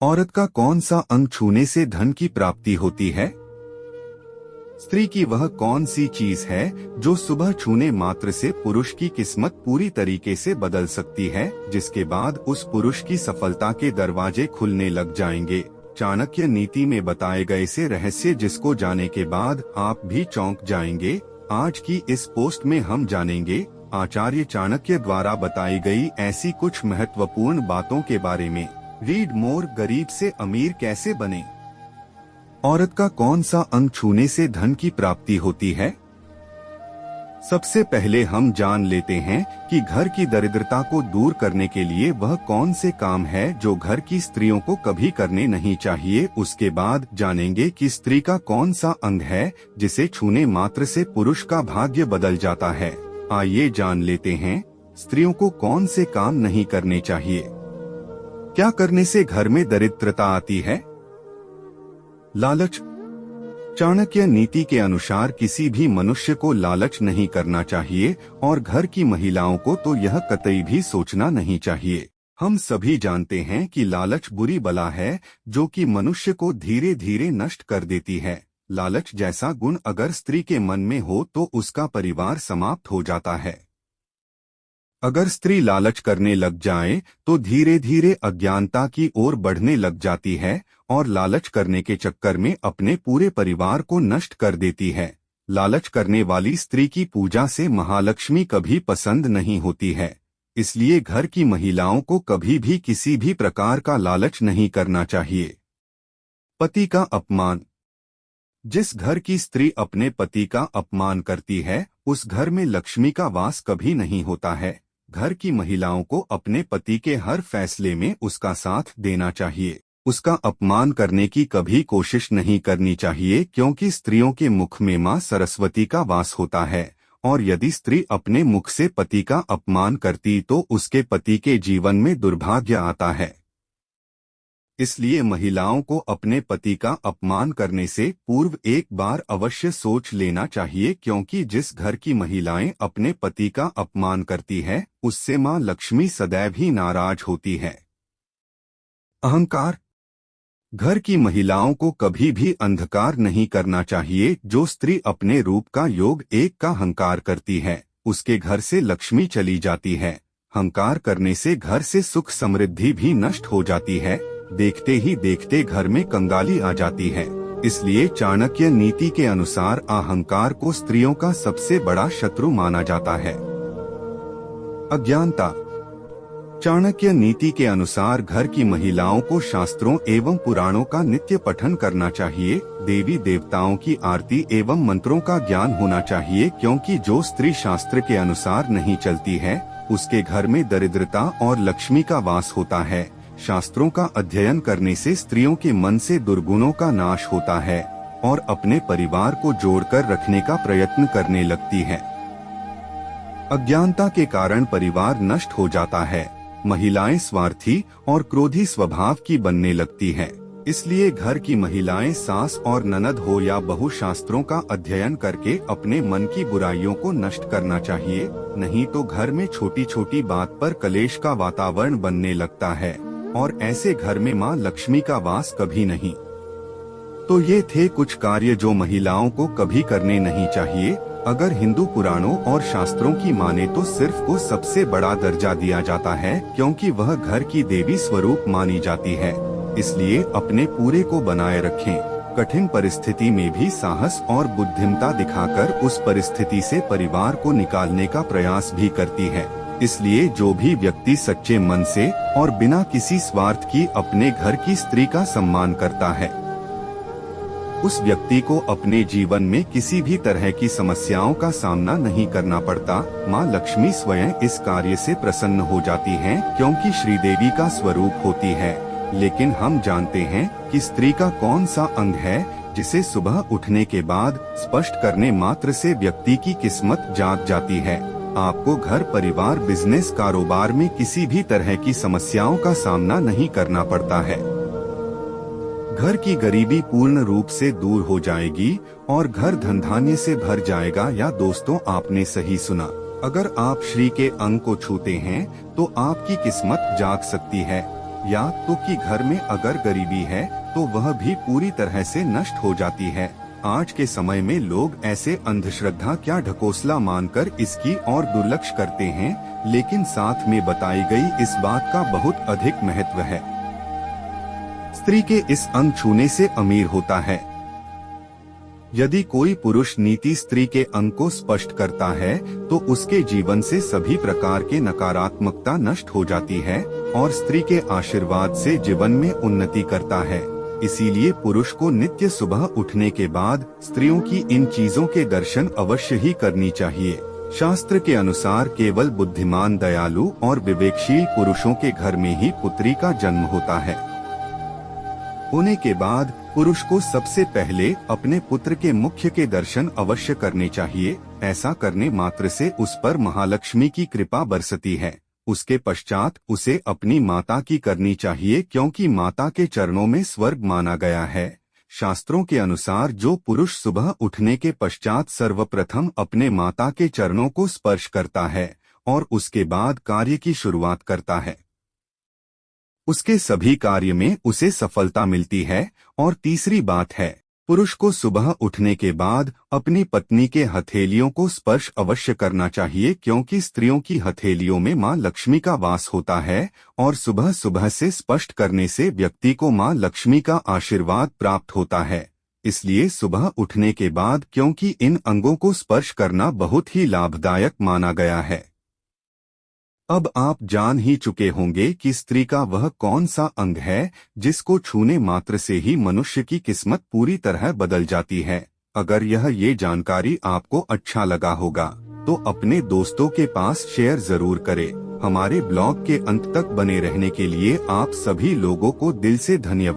औरत का कौन सा अंग छूने से धन की प्राप्ति होती है? स्त्री की वह कौन सी चीज है जो सुबह छूने मात्र से पुरुष की किस्मत पूरी तरीके से बदल सकती है, जिसके बाद उस पुरुष की सफलता के दरवाजे खुलने लग जाएंगे। चाणक्य नीति में बताए गए से रहस्य जिसको जाने के बाद आप भी चौंक जाएंगे। आज की इस पोस्ट में हम जानेंगे आचार्य चाणक्य द्वारा बताई गई ऐसी कुछ महत्वपूर्ण बातों के बारे में। Read more. गरीब से अमीर कैसे बने? औरत का कौन सा अंग छूने से धन की प्राप्ति होती है? सबसे पहले हम जान लेते हैं कि घर की दरिद्रता को दूर करने के लिए वह कौन से काम है जो घर की स्त्रियों को कभी करने नहीं चाहिए। उसके बाद जानेंगे कि स्त्री का कौन सा अंग है जिसे छूने मात्र से पुरुष का भाग्य बदल जाता है। आइए जान लेते हैं स्त्रियों को कौन से काम नहीं करने चाहिए। क्या करने से घर में दरिद्रता आती है? लालच। चाणक्य नीति के अनुसार किसी भी मनुष्य को लालच नहीं करना चाहिए और घर की महिलाओं को तो यह कतई भी सोचना नहीं चाहिए। हम सभी जानते हैं कि लालच बुरी बला है जो कि मनुष्य को धीरे धीरे नष्ट कर देती है। लालच जैसा गुण अगर स्त्री के मन में हो तो उसका परिवार समाप्त हो जाता है। अगर स्त्री लालच करने लग जाए तो धीरे धीरे अज्ञानता की ओर बढ़ने लग जाती है और लालच करने के चक्कर में अपने पूरे परिवार को नष्ट कर देती है। लालच करने वाली स्त्री की पूजा से महालक्ष्मी कभी पसंद नहीं होती है, इसलिए घर की महिलाओं को कभी भी किसी भी प्रकार का लालच नहीं करना चाहिए। पति का अपमान। जिस घर की स्त्री अपने पति का अपमान करती है उस घर में लक्ष्मी का वास कभी नहीं होता है। घर की महिलाओं को अपने पति के हर फैसले में उसका साथ देना चाहिए। उसका अपमान करने की कभी कोशिश नहीं करनी चाहिए, क्योंकि स्त्रियों के मुख में मां सरस्वती का वास होता है और यदि स्त्री अपने मुख से पति का अपमान करती तो उसके पति के जीवन में दुर्भाग्य आता है। इसलिए महिलाओं को अपने पति का अपमान करने से पूर्व एक बार अवश्य सोच लेना चाहिए, क्योंकि जिस घर की महिलाएं अपने पति का अपमान करती है उससे मां लक्ष्मी सदैव ही नाराज होती है। अहंकार। घर की महिलाओं को कभी भी अंधकार नहीं करना चाहिए। जो स्त्री अपने रूप का योग एक का अहंकार करती है उसके घर से लक्ष्मी चली जाती है। अहंकार करने से घर से सुख समृद्धि भी नष्ट हो जाती है। देखते ही देखते घर में कंगाली आ जाती है। इसलिए चाणक्य नीति के अनुसार अहंकार को स्त्रियों का सबसे बड़ा शत्रु माना जाता है। अज्ञानता। चाणक्य नीति के अनुसार घर की महिलाओं को शास्त्रों एवं पुराणों का नित्य पठन करना चाहिए। देवी देवताओं की आरती एवं मंत्रों का ज्ञान होना चाहिए, क्योंकि जो स्त्री शास्त्र के अनुसार नहीं चलती है उसके घर में दरिद्रता और लक्ष्मी का वास होता है। शास्त्रों का अध्ययन करने से स्त्रियों के मन से दुर्गुणों का नाश होता है और अपने परिवार को जोड़कर रखने का प्रयत्न करने लगती है। अज्ञानता के कारण परिवार नष्ट हो जाता है। महिलाएं स्वार्थी और क्रोधी स्वभाव की बनने लगती हैं। इसलिए घर की महिलाएं सास और ननद हो या बहू शास्त्रों का अध्ययन करके अपने मन की बुराइयों को नष्ट करना चाहिए, नहीं तो घर में छोटी छोटी बात पर कलेश का वातावरण बनने लगता है और ऐसे घर में मां लक्ष्मी का वास कभी नहीं। तो ये थे कुछ कार्य जो महिलाओं को कभी करने नहीं चाहिए। अगर हिंदू पुराणों और शास्त्रों की माने तो सिर्फ को सबसे बड़ा दर्जा दिया जाता है, क्योंकि वह घर की देवी स्वरूप मानी जाती है। इसलिए अपने पूरे को बनाए रखें। कठिन परिस्थिति में भी साहस और बुद्धिमता दिखाकर उस परिस्थिति से परिवार को निकालने का प्रयास भी करती है। इसलिए जो भी व्यक्ति सच्चे मन से और बिना किसी स्वार्थ की अपने घर की स्त्री का सम्मान करता है उस व्यक्ति को अपने जीवन में किसी भी तरह की समस्याओं का सामना नहीं करना पड़ता। मां लक्ष्मी स्वयं इस कार्य से प्रसन्न हो जाती हैं, क्योंकि श्रीदेवी का स्वरूप होती है। लेकिन हम जानते हैं कि स्त्री का कौन सा अंग है जिसे सुबह उठने के बाद स्पर्श करने मात्र से व्यक्ति की किस्मत जाग जाती है। आपको घर परिवार बिजनेस कारोबार में किसी भी तरह की समस्याओं का सामना नहीं करना पड़ता है। घर की गरीबी पूर्ण रूप से दूर हो जाएगी और घर धन धान्य से भर जाएगा। या दोस्तों, आपने सही सुना। अगर आप श्री के अंग को छूते हैं तो आपकी किस्मत जाग सकती है। या तो कि घर में अगर गरीबी है तो वह भी पूरी तरह से नष्ट हो जाती है। आज के समय में लोग ऐसे अंधश्रद्धा क्या ढकोसला मानकर इसकी और दुर्लक्ष्य करते हैं, लेकिन साथ में बताई गई इस बात का बहुत अधिक महत्व है। स्त्री के इस अंग छूने से अमीर होता है। यदि कोई पुरुष नीति स्त्री के अंग को स्पष्ट करता है तो उसके जीवन से सभी प्रकार के नकारात्मकता नष्ट हो जाती है और स्त्री के आशीर्वाद से जीवन में उन्नति करता है। इसीलिए पुरुष को नित्य सुबह उठने के बाद स्त्रियों की इन चीजों के दर्शन अवश्य ही करनी चाहिए। शास्त्र के अनुसार केवल बुद्धिमान, दयालु और विवेकशील पुरुषों के घर में ही पुत्री का जन्म होता है। होने के बाद पुरुष को सबसे पहले अपने पुत्र के मुख के दर्शन अवश्य करने चाहिए। ऐसा करने मात्र से उस पर महालक्ष्मी की कृपा बरसती है। उसके पश्चात उसे अपनी माता की करनी चाहिए, क्योंकि माता के चरणों में स्वर्ग माना गया है। शास्त्रों के अनुसार जो पुरुष सुबह उठने के पश्चात सर्वप्रथम अपने माता के चरणों को स्पर्श करता है और उसके बाद कार्य की शुरुआत करता है, उसके सभी कार्य में उसे सफलता मिलती है। और तीसरी बात है, पुरुष को सुबह उठने के बाद अपनी पत्नी के हथेलियों को स्पर्श अवश्य करना चाहिए, क्योंकि स्त्रियों की हथेलियों में मां लक्ष्मी का वास होता है और सुबह सुबह से स्पर्श करने से व्यक्ति को मां लक्ष्मी का आशीर्वाद प्राप्त होता है। इसलिए सुबह उठने के बाद क्योंकि इन अंगों को स्पर्श करना बहुत ही लाभदायक माना गया है। अब आप जान ही चुके होंगे कि स्त्री का वह कौन सा अंग है जिसको छूने मात्र से ही मनुष्य की किस्मत पूरी तरह बदल जाती है। अगर ये जानकारी आपको अच्छा लगा होगा तो अपने दोस्तों के पास शेयर जरूर करें। हमारे ब्लॉग के अंत तक बने रहने के लिए आप सभी लोगों को दिल से धन्यवाद।